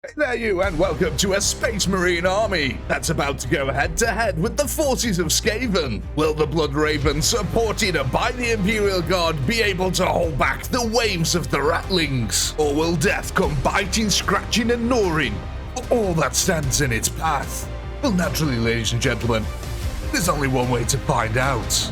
Hey there you, and welcome to a Space Marine army that's about to go head-to-head with the forces of SKAVEN. Will the Blood Ravens, supported by the Imperial Guard, be able to hold back the waves of the Ratlings? Or will death come biting, scratching and gnawing all that stands in its path? Well, naturally, ladies and gentlemen, there's only one way to find out.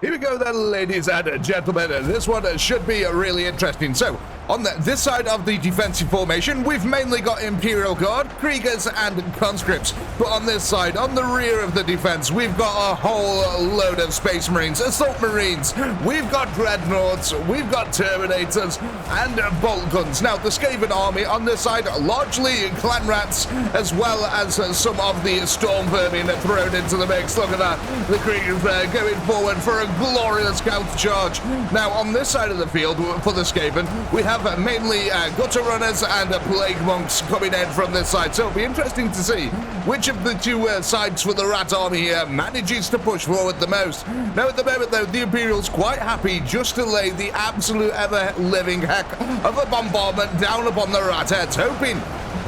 Here we go then, ladies and gentlemen. This one should be really interesting. So, on this side of the defensive formation, we've mainly got Imperial Guard, Kriegers, and Conscripts. But on this side, on the rear of the defense, we've got a whole load of Space Marines, Assault Marines, we've got Dreadnoughts, we've got Terminators, and Bolt Guns. Now, the SKAVEN army on this side, largely Clan Rats, as well as some of the Storm Vermin thrown into the mix. Look at that. The Kriegers there going forward for a glorious counter charge. Now, on this side of the field, for the SKAVEN, we have mainly Gutter Runners and Plague Monks coming in from this side. So it'll be interesting to see which of the two sides for the Rat army here manages to push forward the most. Now, at the moment, though, the Imperials quite happy just to lay the absolute ever-living heck of a bombardment down upon the Rat heads, hoping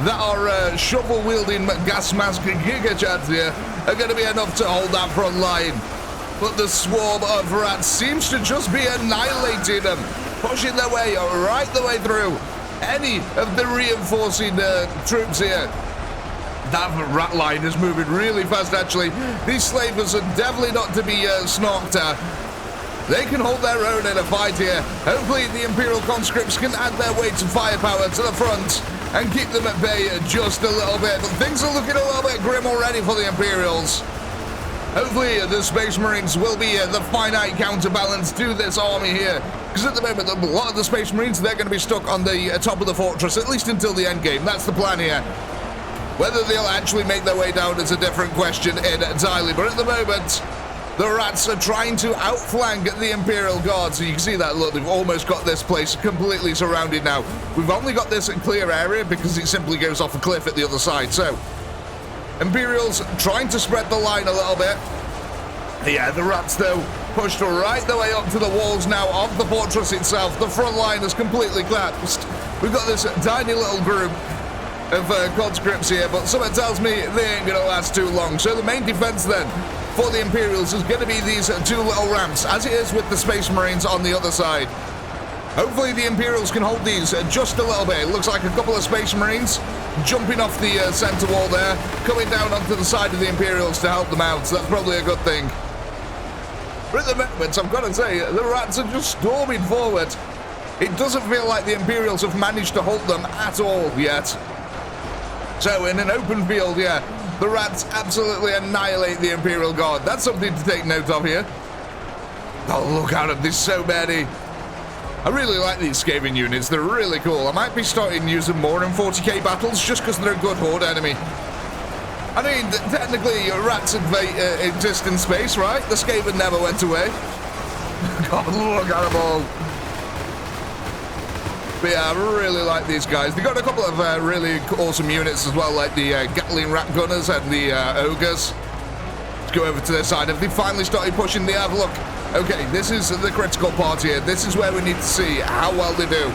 that our shovel-wielding gas mask Giga Chads here are going to be enough to hold that front line. But the swarm of rats seems to just be annihilating them, pushing their way right the way through any of the reinforcing troops here. That rat line is moving really fast, actually. These slavers are definitely not to be snorked at. They can hold their own in a fight here. Hopefully the Imperial Conscripts can add their weight of firepower to the front and keep them at bay just a little bit. But things are looking a little bit grim already for the Imperials. Hopefully the Space Marines will be the finite counterbalance to this army here. Because at the moment, a lot of the Space Marines, they're going to be stuck on the top of the fortress, at least until the end game. That's the plan here. Whether they'll actually make their way down is a different question entirely. But at the moment, the Rats are trying to outflank the Imperial Guard. So you can see that, look, they've almost got this place completely surrounded now. We've only got this clear area because it simply goes off a cliff at the other side. So Imperials trying to spread the line a little bit. Yeah, the Rats, though, pushed right the way up to the walls now of the fortress itself. The front line is completely collapsed. We've got this tiny little group of conscripts here, but something tells me they ain't going to last too long. So the main defense, then, for the Imperials is going to be these two little ramps, as it is with the Space Marines on the other side. Hopefully the Imperials can hold these just a little bit. It looks like a couple of Space Marines jumping off the center wall there, coming down onto the side of the Imperials to help them out. So that's probably a good thing. But at the moment, I've got to say, the Rats are just storming forward. It doesn't feel like the Imperials have managed to hold them at all yet. So in an open field, yeah, the Rats absolutely annihilate the Imperial Guard. That's something to take note of here. Oh, look out, there's so many. I really like these SKAVEN units. They're really cool. I might be starting using more in 40k battles just because they're a good horde enemy. I mean, technically, Rats exist in space, right? The SKAVEN never went away. God, look at them all. But yeah, I really like these guys. They've got a couple of really awesome units as well, like the Gatling Rat Gunners and the Ogres. Let's go over to their side. Have they finally started pushing the Av? Look. Okay, this is the critical part here. This is where we need to see how well they do.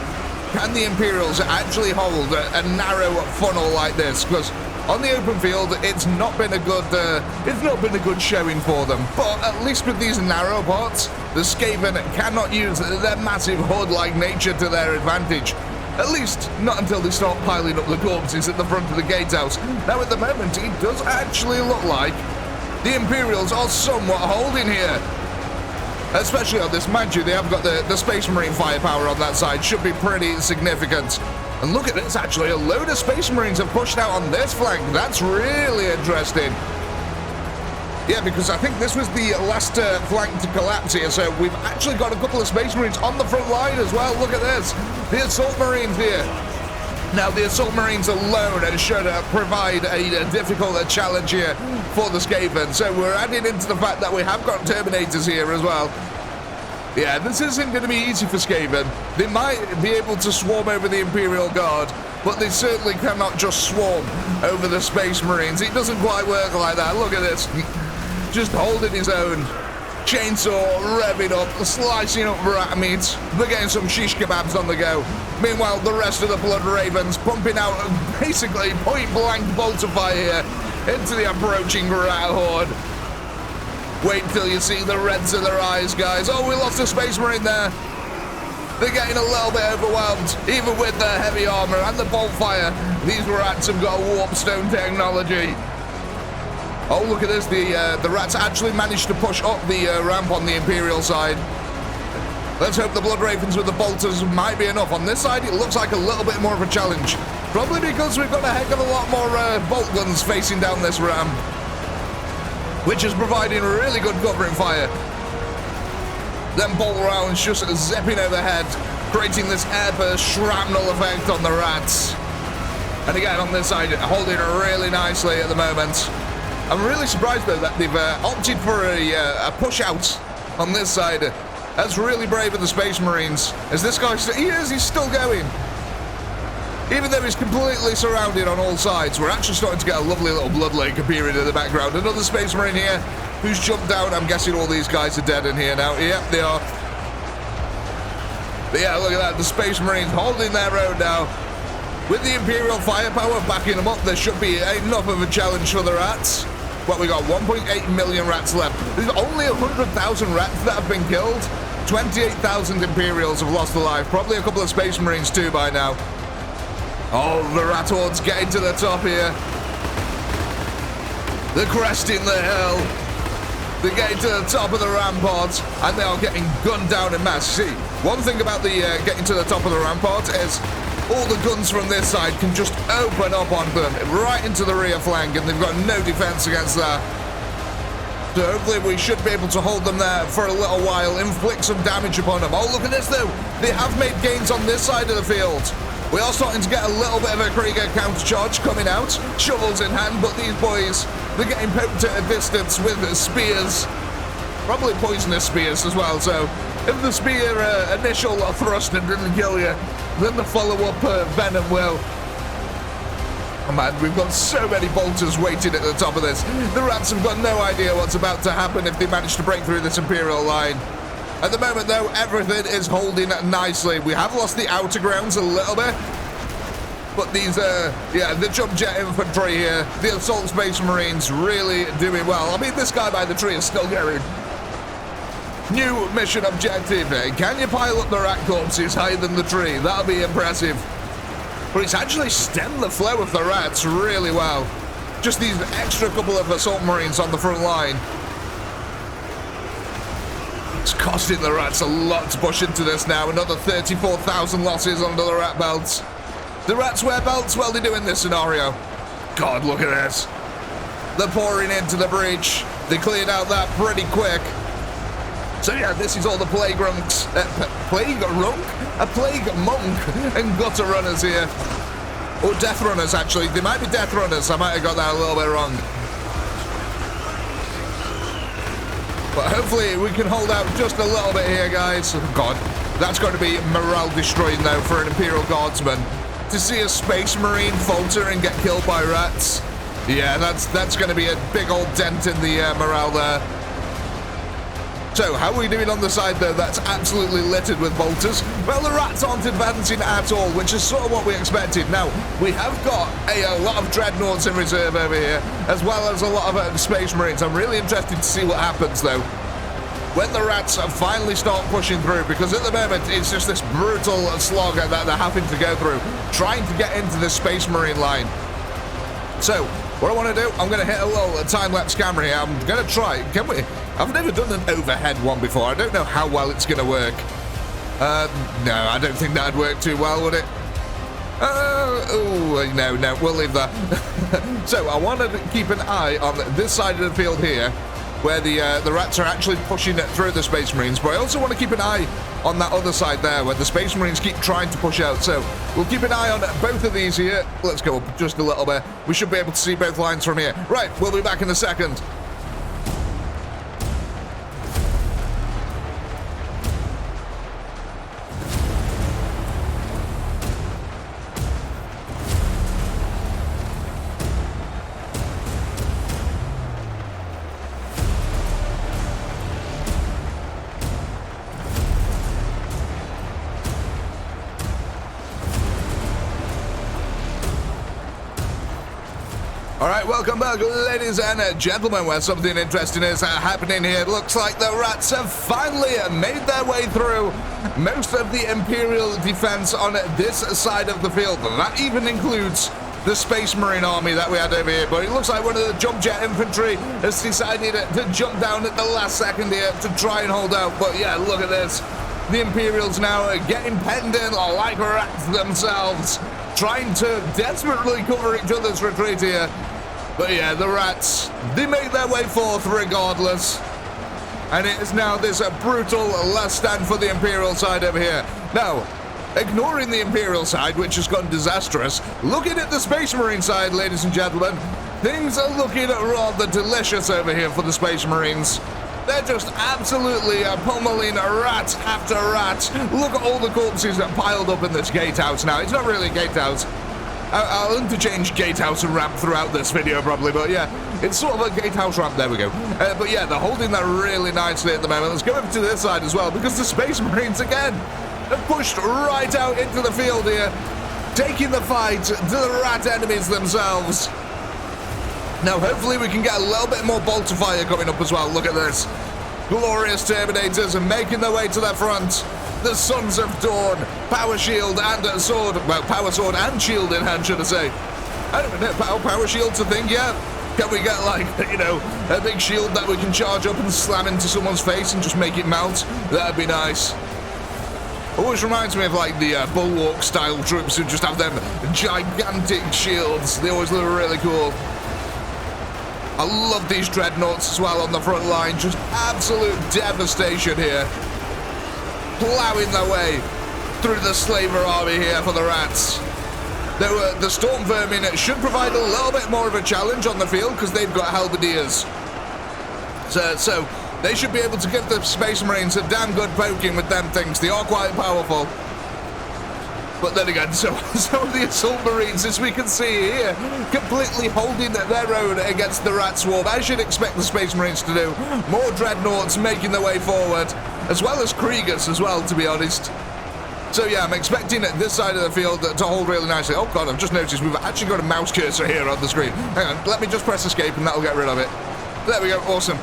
Can the Imperials actually hold a narrow funnel like this? Because on the open field, it's not been a good showing for them. But at least with these narrow parts, the SKAVEN cannot use their massive horde-like nature to their advantage. At least not until they start piling up the corpses at the front of the gatehouse. Now, at the moment, it does actually look like the Imperials are somewhat holding here. Especially on this, mind you, they have got the Space Marine firepower on that side. Should be pretty significant. And look at this, actually, a load of Space Marines have pushed out on this flank. That's really interesting. Yeah, because I think this was the last flank to collapse here, so we've actually got a couple of Space Marines on the front line as well. Look at this. The Assault Marines here. Now, the Assault Marines alone should provide a difficult challenge here for the SKAVEN. So we're adding into the fact that we have got Terminators here as well. Yeah, this isn't going to be easy for SKAVEN. They might be able to swarm over the Imperial Guard, but they certainly cannot just swarm over the Space Marines. It doesn't quite work like that. Look at this. Just holding his own. Chainsaw revving up, slicing up rat meat. They're getting some shish kebabs on the go. Meanwhile, the rest of the Blood Ravens pumping out basically point-blank bolter fire here into the approaching rat horde. Wait until you see the reds in their eyes, guys. Oh, we lost a Space Marine there. They're getting a little bit overwhelmed, even with their heavy armor and the bolt fire. These rats have got warpstone technology. Oh, look at this. The rats actually managed to push up the ramp on the Imperial side. Let's hope the Blood Ravens with the bolters might be enough. On this side, it looks like a little bit more of a challenge. Probably because we've got a heck of a lot more bolt guns facing down this ramp, which is providing really good covering fire. Then bolt rounds just zipping overhead, creating this airburst shrapnel effect on the rats. And again, on this side, holding it really nicely at the moment. I'm really surprised, though, that they've opted for a push-out on this side. That's really brave of the Space Marines. As this guy, he's still going. Even though he's completely surrounded on all sides, we're actually starting to get a lovely little blood lake appearing in the background. Another Space Marine here who's jumped down. I'm guessing all these guys are dead in here now. Yep, they are. But yeah, look at that. The Space Marines holding their own now. With the Imperial firepower backing them up, there should be enough of a challenge for the rats. What, we got 1.8 million rats left. There's only 100,000 rats that have been killed. 28,000 Imperials have lost their life. Probably a couple of Space Marines too by now. Oh, the rat hordes getting to the top here. They're cresting the hill. They're getting to the top of the ramparts, and they are getting gunned down in mass. See, one thing about the getting to the top of the ramparts is all the guns from this side can just open up on them right into the rear flank, and they've got no defense against that. So hopefully we should be able to hold them there for a little while, inflict some damage upon them. Oh, look at this though. They have made gains on this side of the field. We are starting to get a little bit of a Krieger countercharge coming out, shovels in hand, but these boys, they're getting poked at a distance with spears, probably poisonous spears as well. So if the spear initial thrust didn't kill you, then the follow-up venom will. Oh man, we've got so many bolters waiting at the top of this. The rats have got no idea what's about to happen if they manage to break through this Imperial line. At the moment, though, everything is holding nicely. We have lost the outer grounds a little bit, but these, yeah, the jump jet infantry here, the assault Space Marines really doing well. I mean, this guy by the tree is still going. New mission objective. Can you pile up the rat corpses higher than the tree? That'll be impressive. But it's actually stemmed the flow of the rats really well. Just these extra couple of assault Marines on the front line. It's costing the rats a lot to push into this now. Another 34,000 losses under the rat belts. The rats wear belts? Well, they do in this scenario. God, look at this. They're pouring into the breach. They cleared out that pretty quick. So yeah, this is all the plague runks, plague monk and gutter runners here. Or death runners, actually. They might be death runners. I might have got that a little bit wrong. But hopefully we can hold out just a little bit here, guys. Oh God, that's going to be morale destroying though for an Imperial Guardsman. To see a Space Marine falter and get killed by rats. Yeah, that's going to be a big old dent in the morale there. So, how are we doing on the side, though? That's absolutely littered with bolters. Well, the rats aren't advancing at all, which is sort of what we expected. Now, we have got a lot of Dreadnoughts in reserve over here, as well as a lot of Space Marines. I'm really interested to see what happens, though, when the rats finally start pushing through, because at the moment, it's just this brutal slog that they're having to go through, trying to get into the Space Marine line. So, what I want to do, I'm going to hit a little time-lapse camera here. I'm going to try. Can we? I've never done an overhead one before. I don't know how well it's going to work. No, I don't think that'd work too well, would it? Oh, no, we'll leave that. So, I want to keep an eye on this side of the field here. where the rats are actually pushing it through the Space Marines. But I also want to keep an eye on that other side there, where the Space Marines keep trying to push out. So we'll keep an eye on both of these here. Let's go up just a little bit. We should be able to see both lines from here. Right, we'll be back in a second. Alright, welcome back, ladies and gentlemen, where something interesting is happening here. It looks like the rats have finally made their way through most of the Imperial defense on this side of the field. That even includes the Space Marine army that we had over here. But it looks like one of the jump jet infantry has decided to jump down at the last second here to try and hold out. But yeah, look at this. The Imperials now are getting penned in like rats themselves, trying to desperately cover each other's retreat here. But yeah, the rats, they make their way forth regardless. And it is now this brutal last stand for the Imperial side over here. Now, ignoring the Imperial side, which has gone disastrous, looking at the Space Marine side, ladies and gentlemen, things are looking rather delicious over here for the Space Marines. They're just absolutely pummeling rat after rat. Look at all the corpses that piled up in this gatehouse now. It's not really a gatehouse. I'll interchange gatehouse and ramp throughout this video probably, but yeah, it's sort of a gatehouse ramp. There we go. But yeah, they're holding that really nicely at the moment. Let's go over to this side as well, because the Space Marines again have pushed right out into the field here, taking the fight to the rat enemies themselves. Now, hopefully we can get a little bit more bolter fire coming up as well. Look at this. Glorious Terminators are making their way to the front. The Sons of Dawn, Power Shield and Sword. Well, Power Sword and Shield in hand, should I say. I don't know, Power Shield's a thing, yeah? Can we get, like, you know, a big shield that we can charge up and slam into someone's face and just make it melt? That'd be nice. Always reminds me of, like, the Bulwark-style troops who just have them gigantic shields. They always look really cool. I love these dreadnoughts as well on the front line. Just absolute devastation here. Plowing their way through the slaver army here for the rats. The Storm Vermin should provide a little bit more of a challenge on the field because they've got halberdiers. So they should be able to give the Space Marines a damn good poking with them things. They are quite powerful. But then again, so the Assault Marines, as we can see here, completely holding their own against the rat swarm, as you'd expect the Space Marines to do. More dreadnoughts making their way forward, as well as Kriegers as well, to be honest. So yeah, I'm expecting this side of the field to hold really nicely. Oh god, I've just noticed we've actually got a mouse cursor here on the screen. Hang on, let me just press escape and that'll get rid of it. There we go, awesome.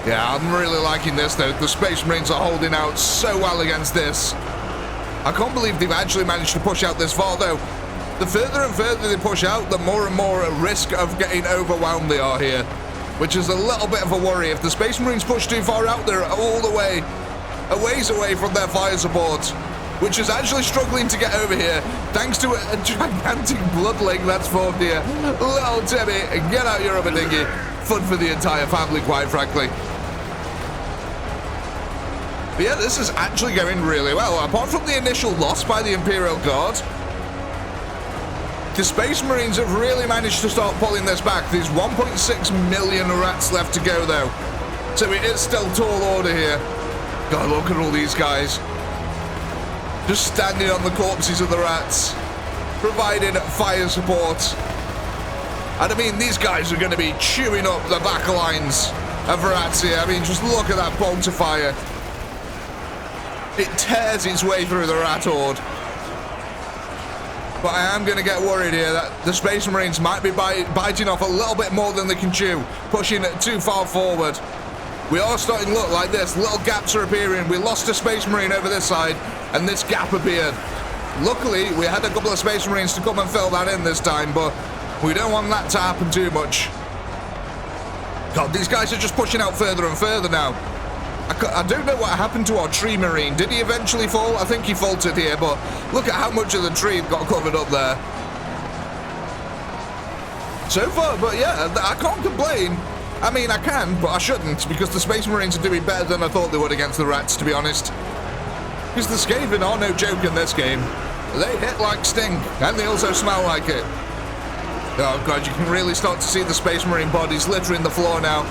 Yeah, I'm really liking this though. The Space Marines are holding out so well against this. I can't believe they've actually managed to push out this far though. The further and further they push out, the more and more at risk of getting overwhelmed they are here, which is a little bit of a worry. If the Space Marines push too far out, they're all the way a ways away from their fire support, which is actually struggling to get over here, thanks to a gigantic bloodling that's formed here. Little Timmy, get out your rubber dinghy. Fun for the entire family, quite frankly. But yeah, this is actually going really well. Apart from the initial loss by the Imperial Guard, the Space Marines have really managed to start pulling this back. There's 1.6 million rats left to go, though. So it is still tall order here. God, look at all these guys. Just standing on the corpses of the rats, providing fire support. And I mean, these guys are going to be chewing up the back lines of rats here. I mean, just look at that bolt of fire. It tears its way through the rat horde. But I am going to get worried here that the Space Marines might be biting off a little bit more than they can chew, pushing it too far forward. We are starting to look like this. Little gaps are appearing. We lost a Space Marine over this side, and this gap appeared. Luckily, we had a couple of Space Marines to come and fill that in this time, but we don't want that to happen too much. God, these guys are just pushing out further and further now. I don't know what happened to our tree marine. Did he eventually fall? I think he faltered here, but look at how much of the tree got covered up there. so far, but yeah, I can't complain. I mean, I can, but I shouldn't, because the Space Marines are doing better than I thought they would against the rats, to be honest. Because the SKAVEN are no joke in this game. They hit like stink, and they also smell like it. Oh god, you can really start to see the Space Marine bodies littering the floor now.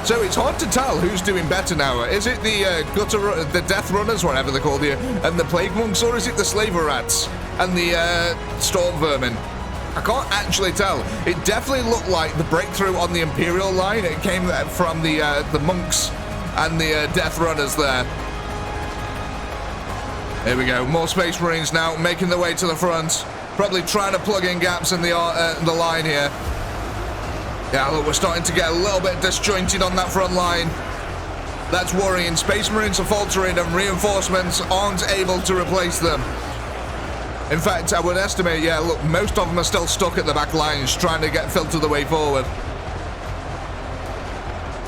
So it's hard to tell who's doing better now. Is it the Death Runners, whatever they're called here, and the Plague Monks, or is it the Slaver Rats and the Storm Vermin? I can't actually tell. It definitely looked like the breakthrough on the Imperial line. It came from the Monks and the Death Runners there. Here we go. More Space Marines now making their way to the front. Probably trying to plug in gaps in the line here. Yeah, look, we're starting to get a little bit disjointed on that front line. That's worrying. Space Marines are faltering and reinforcements aren't able to replace them. In fact, I would estimate, yeah, look, most of them are still stuck at the back lines trying to filter the way forward.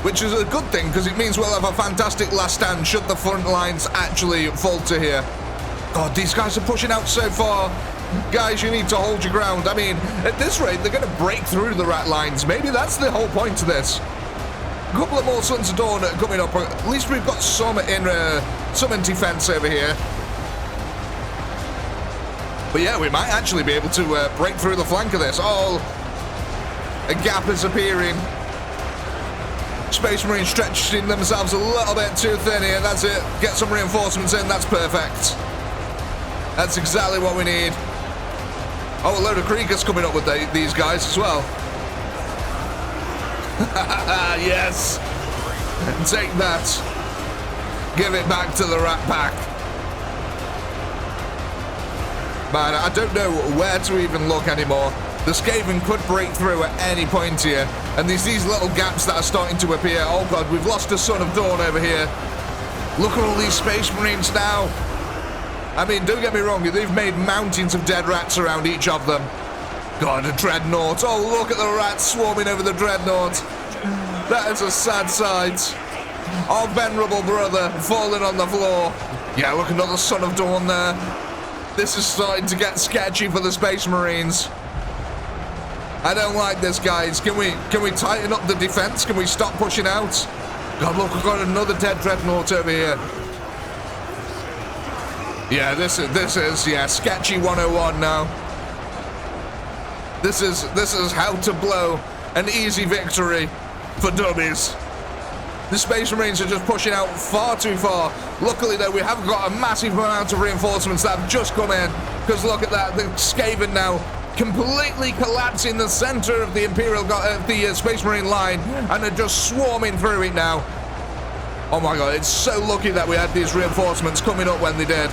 Which is a good thing, because it means we'll have a fantastic last stand should the front lines actually falter here. God, these guys are pushing out so far. Guys, you need to hold your ground. I mean, at this rate, they're going to break through the rat lines. Maybe that's the whole point of this. A couple of more Sons of Dawn coming up. At least we've got some in defense over here. But yeah, we might actually be able to break through the flank of this. Oh, a gap is appearing. Space Marines stretching themselves a little bit too thin here. That's it. Get some reinforcements in. That's perfect. That's exactly what we need. Oh, a load of Kriegers coming up with these guys as well. Yes. Take that. Give it back to the Rat Pack. Man, I don't know where to even look anymore. The SKAVEN could break through at any point here. And there's these little gaps that are starting to appear. Oh god, we've lost a Son of Dawn over here. Look at all these Space Marines now. I mean, don't get me wrong, they've made mountains of dead rats around each of them. God, a Dreadnought. Oh, look at the rats swarming over the Dreadnought. That is a sad sight. Our venerable brother falling on the floor. Yeah, look, another Son of Dawn there. This is starting to get sketchy for the Space Marines. I don't like this, guys. Can we tighten up the defense? Can we stop pushing out? God, look, we've got another dead Dreadnought over here. Yeah, this is yeah, sketchy 101 now. This is how to blow an easy victory for dummies. The Space Marines are just pushing out far too far. Luckily, though, we have got a massive amount of reinforcements that have just come in. Because look at that, the SKAVEN now completely collapsing the center of the the Space Marine line, and are just swarming through it now. Oh my god, it's so lucky that we had these reinforcements coming up when they did.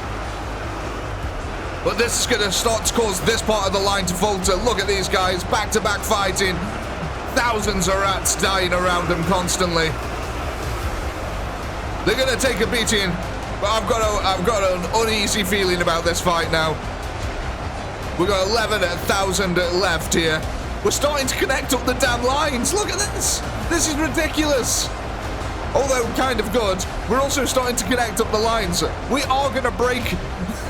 But this is going to start to cause this part of the line to falter. Look at these guys, back-to-back fighting. Thousands of rats dying around them constantly. They're going to take a beating, but I've got an uneasy feeling about this fight now. We've got 11,000 left here. We're starting to connect up the damn lines. Look at this. This is ridiculous. Although kind of good, we're also starting to connect up the lines. We are going to break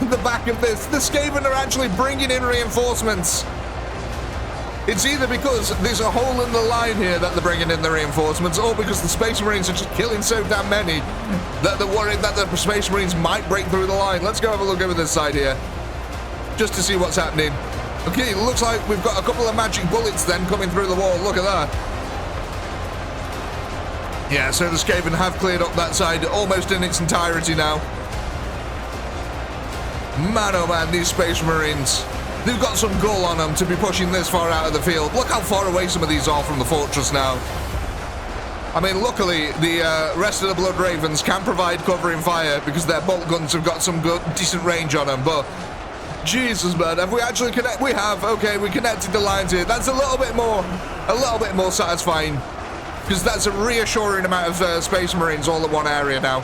the back of this. The SKAVEN are actually bringing in reinforcements. It's either because there's a hole in the line here that they're bringing in the reinforcements, or because the Space Marines are just killing so damn many that they're worried that the Space Marines might break through the line. Let's go have a look over this side here, just to see what's happening. Okay, it looks like we've got a couple of magic bullets then coming through the wall. Look at that. Yeah, so the SKAVEN have cleared up that side almost in its entirety now. Man, oh man, these Space Marines. They've got some gull on them to be pushing this far out of the field. Look how far away some of these are from the fortress now. I mean, luckily, the rest of the Blood Ravens can provide covering fire because their bolt guns have got some good, decent range on them, but Jesus, man, have we actually connected? We have. Okay, we connected the lines here. That's a little bit more satisfying, because that's a reassuring amount of Space Marines all in one area now.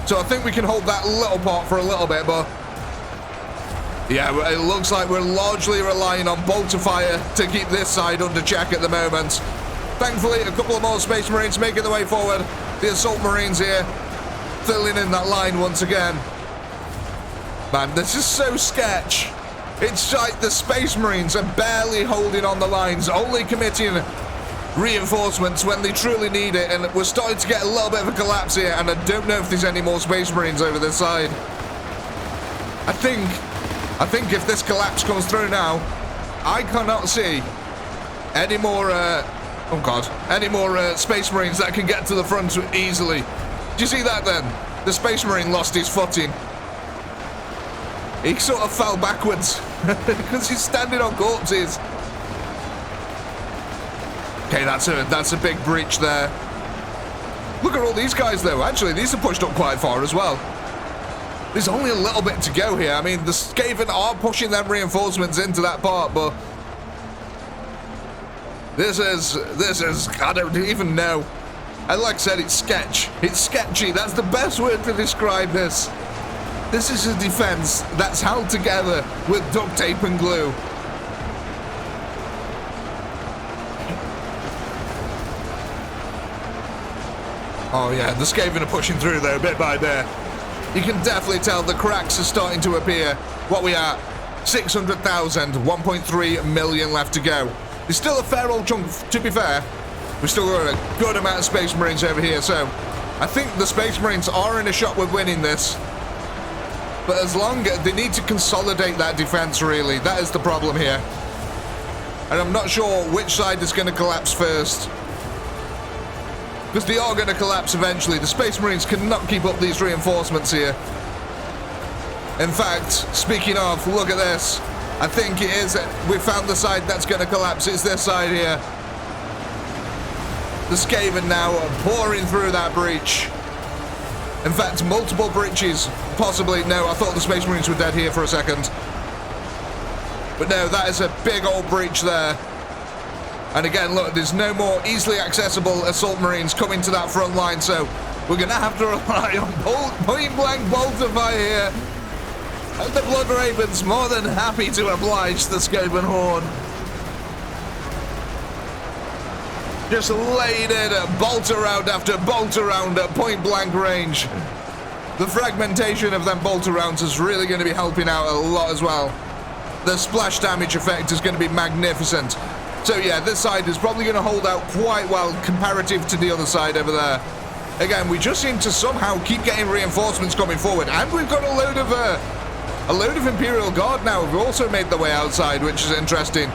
So I think we can hold that little part for a little bit, but yeah, it looks like we're largely relying on bolter fire to keep this side under check at the moment. Thankfully, a couple of more Space Marines making their way forward. The Assault Marines here, filling in that line once again. Man, this is so sketch. It's like the Space Marines are barely holding on the lines, only committing reinforcements when they truly need it, and we're starting to get a little bit of a collapse here, and I don't know if there's any more Space Marines over this side. I think if this collapse comes through now, I cannot see any more, any more Space Marines that can get to the front easily. Do you see that then? The Space Marine lost his footing. He sort of fell backwards because he's standing on corpses. Okay, that's a big breach there. Look at all these guys though. Actually, these are pushed up quite far as well. There's only a little bit to go here. I mean, the SKAVEN are pushing them reinforcements into that part, but this is, I don't even know. And like I said, it's sketch. It's sketchy. That's the best word to describe this. This is a defense that's held together with duct tape and glue. Oh yeah, the SKAVEN are pushing through there bit by bit. You can definitely tell the cracks are starting to appear. What we are, 600,000, 1.3 million left to go. There's still a fair old chunk, to be fair. We've still got a good amount of Space Marines over here, so I think the Space Marines are in a shot with winning this. But as long as they need to consolidate that defense, really, that is the problem here. And I'm not sure which side is going to collapse first, because they are going to collapse eventually. The Space Marines cannot keep up these reinforcements here. In fact, speaking of, look at this. I think it is, we found the side that's going to collapse. It's this side here. The SKAVEN now are pouring through that breach. In fact, multiple breaches, possibly. No, I thought the Space Marines were dead here for a second. But no, that is a big old breach there. And again, look, there's no more easily accessible assault marines coming to that front line, so we're going to have to rely on point-blank bolter fire here. And the Blood Ravens more than happy to oblige the SKAVEN horde. Just laid in bolter round after bolter round at point-blank range. The fragmentation of them bolter rounds is really going to be helping out a lot as well. The splash damage effect is going to be magnificent. So yeah, this side is probably going to hold out quite well comparative to the other side over there. Again, we just seem to somehow keep getting reinforcements coming forward, and we've got a load of Imperial Guard now. We've also made their way outside, which is interesting.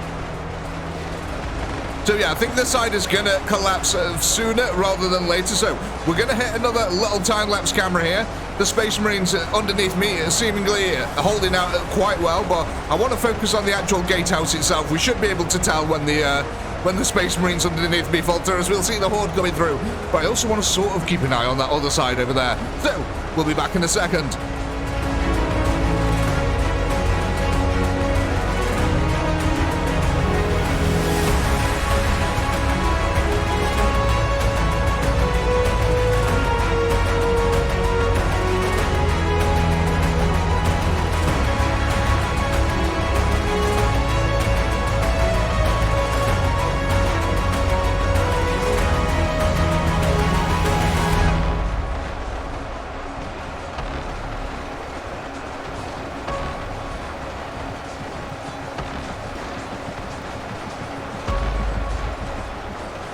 So yeah, I think this side is going to collapse sooner rather than later. So we're going to hit another little time-lapse camera here. The Space Marines underneath me are seemingly holding out quite well, but I want to focus on the actual gatehouse itself. We should be able to tell when the Space Marines underneath me falter, as we'll see the horde coming through. But I also want to sort of keep an eye on that other side over there. So we'll be back in a second.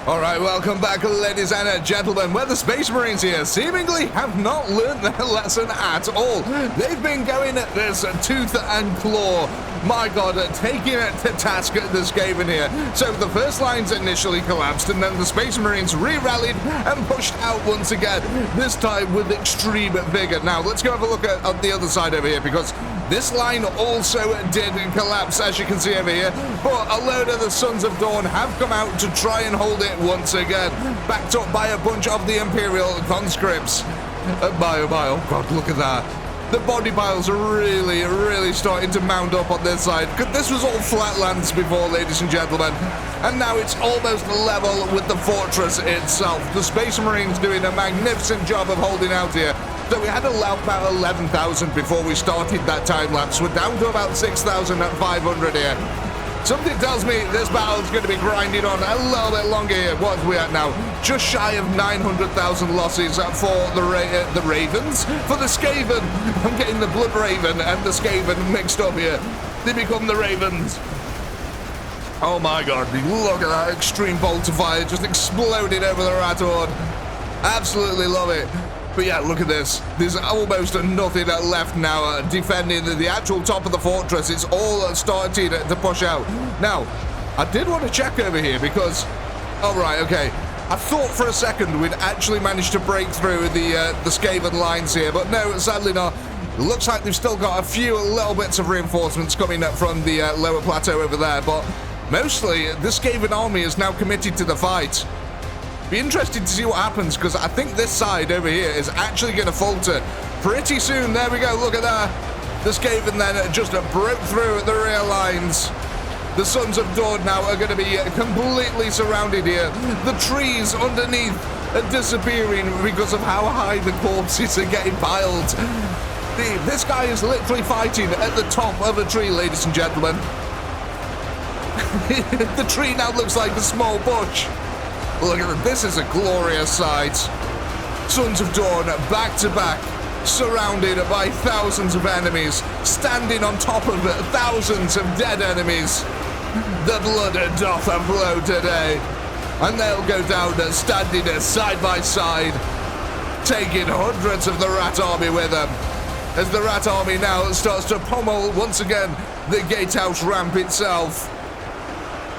Alright, welcome back, ladies and gentlemen. Well, the Space Marines here seemingly have not learned their lesson at all. They've been going at this tooth and claw. My god, taking it to task at the SKAVEN here. So the first lines initially collapsed, and then the Space Marines re-rallied and pushed out once again, this time with extreme vigor. Now, let's go have a look at the other side over here, because this line also did collapse, as you can see over here, but a load of the Sons of Dawn have come out to try and hold it once again, backed up by a bunch of the Imperial conscripts. Oh god, look at that. The body piles are really starting to mound up on this side. This was all flatlands before, ladies and gentlemen, and now it's almost level with the fortress itself. The Space Marines doing a magnificent job of holding out here. So we had about 11,000 before we started that time lapse. We're down to about 6,500 here. Something tells me this battle is going to be grinding on a little bit longer here. What are we at now? Just shy of 900,000 losses for the Ravens. For the SKAVEN. I'm getting the Blood Raven and the SKAVEN mixed up here. They become the ravens. Oh my god, look at that extreme bolt of fire just exploded over the rat horde. Absolutely love it. But yeah, look at this. There's almost nothing left now defending the actual top of the fortress. It's all started to push out. Now, I did want to check over here because... Oh, right, okay. I thought for a second we'd actually managed to break through the SKAVEN lines here, but no, sadly not. It looks like they've still got a few little bits of reinforcements coming up from the lower plateau over there, but mostly the SKAVEN army is now committed to the fight. Be interested to see what happens, because I think this side over here is actually going to falter pretty soon. There we go, look at that. The SKAVEN then just broke through the rear lines. The Sons of Dawn now are going to be completely surrounded here. The trees underneath are disappearing because of how high the corpses are getting piled. This guy is literally fighting at the top of a tree, ladies and gentlemen. The tree now looks like a small bush. Look at that, this is a glorious sight. Sons of Dawn back to back, surrounded by thousands of enemies, standing on top of thousands of dead enemies. The blood doth flow today, and they'll go down standing side by side, taking hundreds of the rat army with them, as the rat army now starts to pummel once again the gatehouse ramp itself.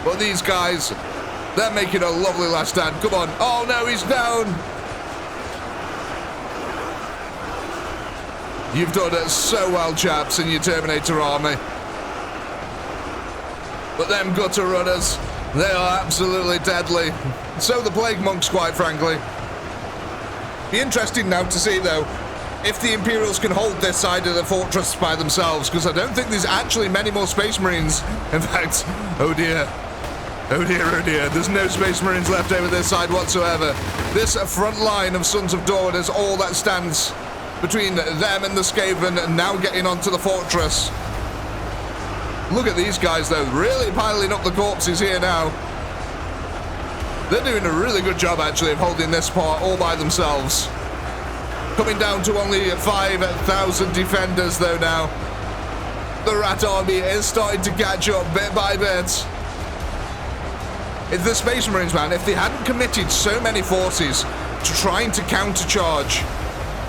But these guys, they're making a lovely last stand. Come on. Oh no, he's down. You've done it so well, chaps, in your Terminator army. But them gutter runners, they are absolutely deadly. So the Plague Monks, quite frankly. Be interesting now to see, though, if the Imperials can hold this side of the fortress by themselves, because I don't think there's actually many more Space Marines. In fact, oh dear. Oh dear, oh dear. There's no Space Marines left over this side whatsoever. This front line of Sons of Dawn is all that stands between them and the SKAVEN now getting onto the fortress. Look at these guys, though, really piling up the corpses here now. They're doing a really good job, actually, of holding this part all by themselves. Coming down to only 5,000 defenders, though, now. The rat army is starting to catch up bit by bit. It's the Space Marines, man. If they hadn't committed so many forces to trying to countercharge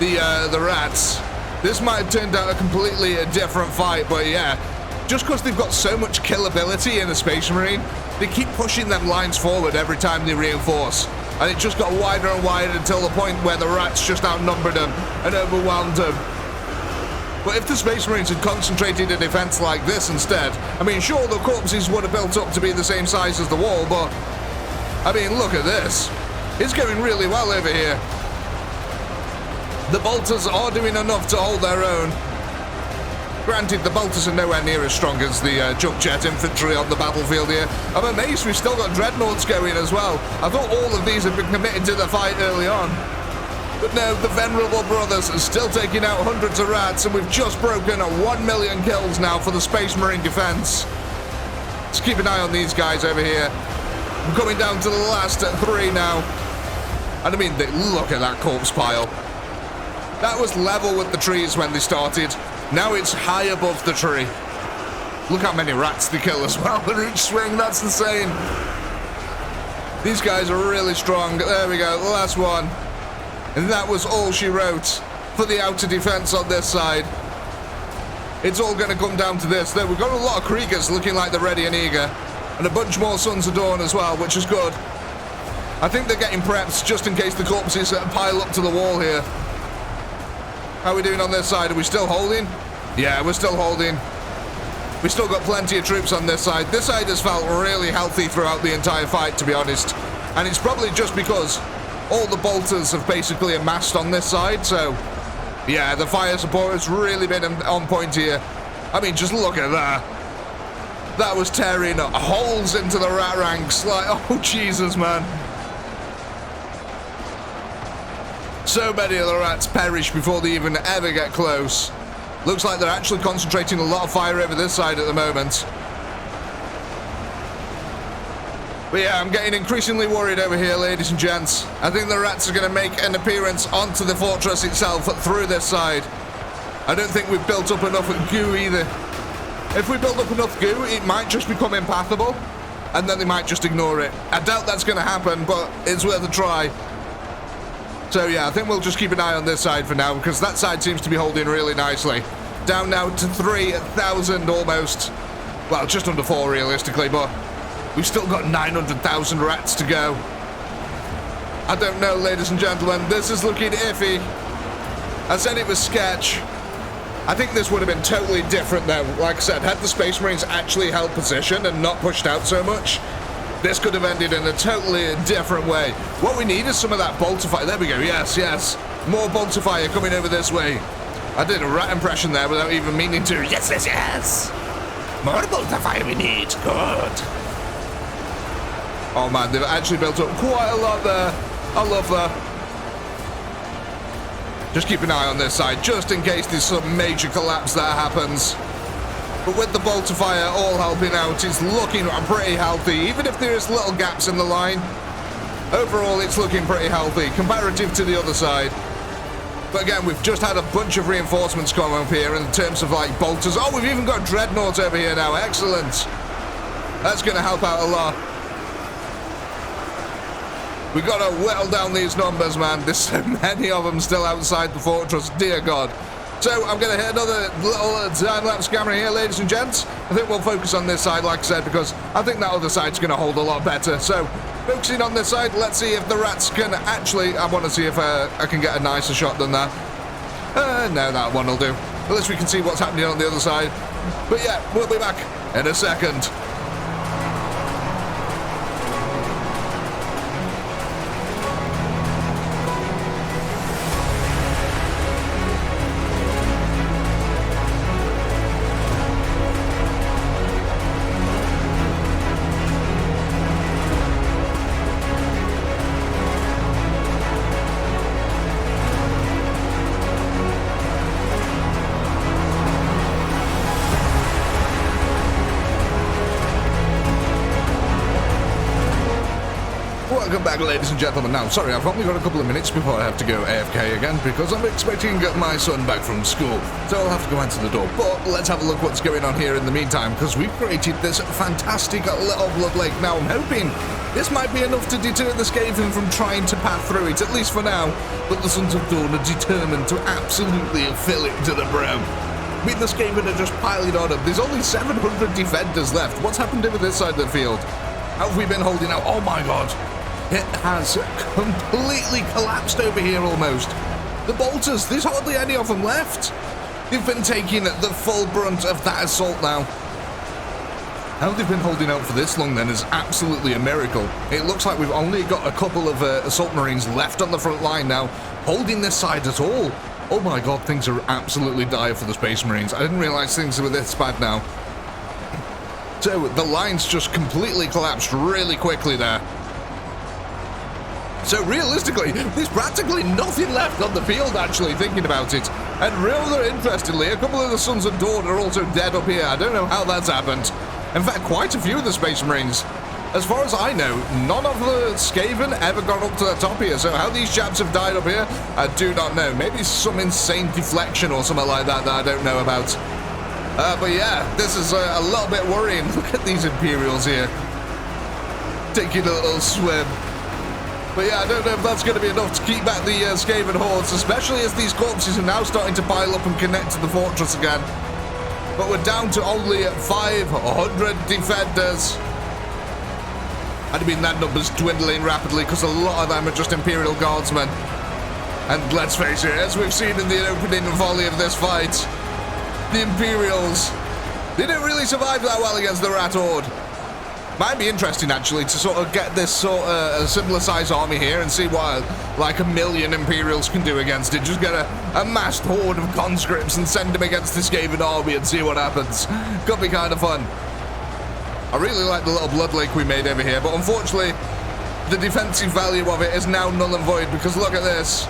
the rats, this might have turned out a completely different fight, but yeah. Just because they've got so much killability in the Space Marine, they keep pushing them lines forward every time they reinforce. And it just got wider and wider until the point where the rats just outnumbered them and overwhelmed them. But if the Space Marines had concentrated a defense like this instead, I mean, sure, the corpses would have built up to be the same size as the wall, but I mean, look at this. It's going really well over here. The bolters are doing enough to hold their own. Granted, the bolters are nowhere near as strong as the jump jet infantry on the battlefield here. I'm amazed we've still got dreadnoughts going as well. I thought all of these had been committed to the fight early on. But no, the venerable brothers are still taking out hundreds of rats, and we've just broken 1 million kills now for the Space Marine defense. Let's keep an eye on these guys over here. I'm coming down to the last 3 now. And I mean, look at that corpse pile. That was level with the trees when they started. Now it's high above the tree. Look how many rats they kill as well with each swing, that's insane. These guys are really strong. There we go, the last one. And that was all she wrote for the outer defense on this side. It's all going to come down to this. Though we've got a lot of Kriegers looking like they're ready and eager. And a bunch more Sons of Dawn as well, which is good. I think they're getting preps just in case the corpses pile up to the wall here. How are we doing on this side? Are we still holding? Yeah, we're still holding. We still got plenty of troops on this side. This side has felt really healthy throughout the entire fight, to be honest. And it's probably just because all the bolters have basically amassed on this side, so yeah, the fire support has really been on point here. I mean, just look at that. That was tearing holes into the rat ranks. Like, oh, Jesus, man. So many of the rats perish before they even ever get close. Looks like they're actually concentrating a lot of fire over this side at the moment. But yeah, I'm getting increasingly worried over here, ladies and gents. I think the rats are going to make an appearance onto the fortress itself through this side. I don't think we've built up enough goo either. If we build up enough goo, it might just become impassable, and then they might just ignore it. I doubt that's going to happen, but it's worth a try. So yeah, I think we'll just keep an eye on this side for now, because that side seems to be holding really nicely. Down now to 3,000 almost. Well, just under 4 realistically, but we've still got 900,000 rats to go. I don't know, ladies and gentlemen. This is looking iffy. I said it was sketch. I think this would have been totally different though. Like I said, had the Space Marines actually held position and not pushed out so much, this could have ended in a totally different way. What we need is some of that bolter fire. There we go. Yes, yes. More bolter fire coming over this way. I did a rat impression there without even meaning to. Yes, yes, yes. More bolter fire we need. Good. Oh man, they've actually built up quite a lot there. I love that. Just keep an eye on this side, just in case there's some major collapse that happens. But with the bolter fire all helping out, it's looking pretty healthy, even if there's little gaps in the line. Overall, it's looking pretty healthy, comparative to the other side. But again, we've just had a bunch of reinforcements come up here in terms of like bolters. Oh, we've even got dreadnoughts over here now. Excellent. That's going to help out a lot. We got to whittle down these numbers, man. There's so many of them still outside the fortress. Dear God. So I'm going to hit another little time-lapse camera here, ladies and gents. I think we'll focus on this side, like I said, because I think that other side's going to hold a lot better. So focusing on this side, let's see if the rats can actually... I want to see if I can get a nicer shot than that. No, that one will do. At least we can see what's happening on the other side. But yeah, we'll be back in a second. Welcome back, ladies and gentlemen. Now, sorry, I've only got a couple of minutes before I have to go AFK again because I'm expecting my son back from school, so I'll have to go answer the door. But let's have a look what's going on here in the meantime, because we've created this fantastic little blood lake. Now, I'm hoping this might be enough to deter the SKAVEN from trying to pass through it, at least for now. But the Sons of Dawn are determined to absolutely fill it to the brim. I mean, the SKAVEN are just piling on them. There's only 700 defenders left. What's happened over this side of the field? How have we been holding out? Oh my God. It has completely collapsed over here almost. The bolters, there's hardly any of them left. They've been taking the full brunt of that assault now. How they've been holding out for this long then is absolutely a miracle. It looks like we've only got a couple of assault marines left on the front line now, holding this side at all. Oh my God, things are absolutely dire for the Space Marines. I didn't realize things were this bad now. So the lines just completely collapsed really quickly there. So realistically, there's practically nothing left on the field, actually, thinking about it. And rather interestingly, a couple of the Sons of Dawn are also dead up here. I don't know how that's happened. In fact, quite a few of the Space Marines. As far as I know, none of the SKAVEN ever got up to the top here. So how these chaps have died up here, I do not know. Maybe some insane deflection or something like that I don't know about. But yeah, this is a little bit worrying. Look at these Imperials here. Taking a little swim. But yeah, I don't know if that's going to be enough to keep back the SKAVEN hordes, especially as these corpses are now starting to pile up and connect to the fortress again. But we're down to only 500 defenders. I mean, that number's dwindling rapidly because a lot of them are just Imperial Guardsmen. And let's face it, as we've seen in the opening volley of this fight, the Imperials, they didn't really survive that well against the Rat Horde. Might be interesting, actually, to sort of get this sort of a similar size army here and see what, like, 1 million Imperials can do against it. Just get a massed horde of conscripts and send them against the SKAVEN army and see what happens. Could be kind of fun. I really like the little blood lake we made over here, but unfortunately, the defensive value of it is now null and void because look at this.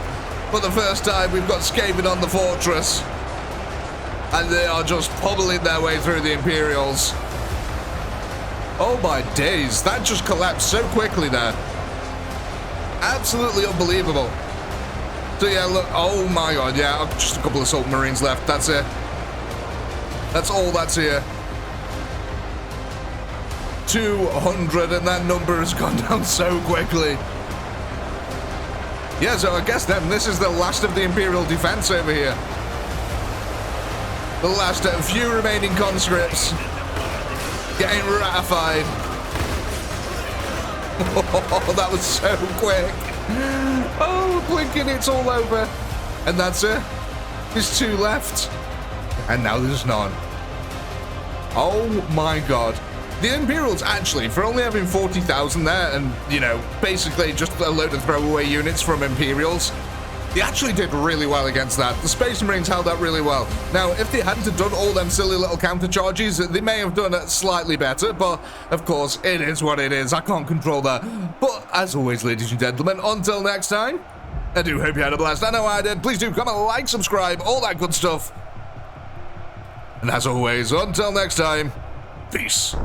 For the first time, we've got SKAVEN on the fortress. And they are just pummeling their way through the Imperials. Oh my days, that just collapsed so quickly there. Absolutely unbelievable. So yeah, look, oh my God, yeah, just a couple of assault marines left, that's it. That's all that's here. 200, and that number has gone down so quickly. Yeah, so I guess then this is the last of the Imperial defense over here. The last few remaining conscripts getting ratified. Oh, that was so quick. Oh, blinking, it's all over. And that's it. There's 2 left. And now there's none. Oh my god. The Imperials actually, for only having 40,000 there and, you know, basically just a load of throwaway units from Imperials, they actually did really well against that. The Space Marines held up really well. Now, if they hadn't have done all them silly little counter charges, they may have done it slightly better, but of course, it is what it is. I can't control that. But as always, ladies and gentlemen, until next time, I do hope you had a blast. I know I did. Please do comment, like, subscribe, all that good stuff. And as always, until next time, peace.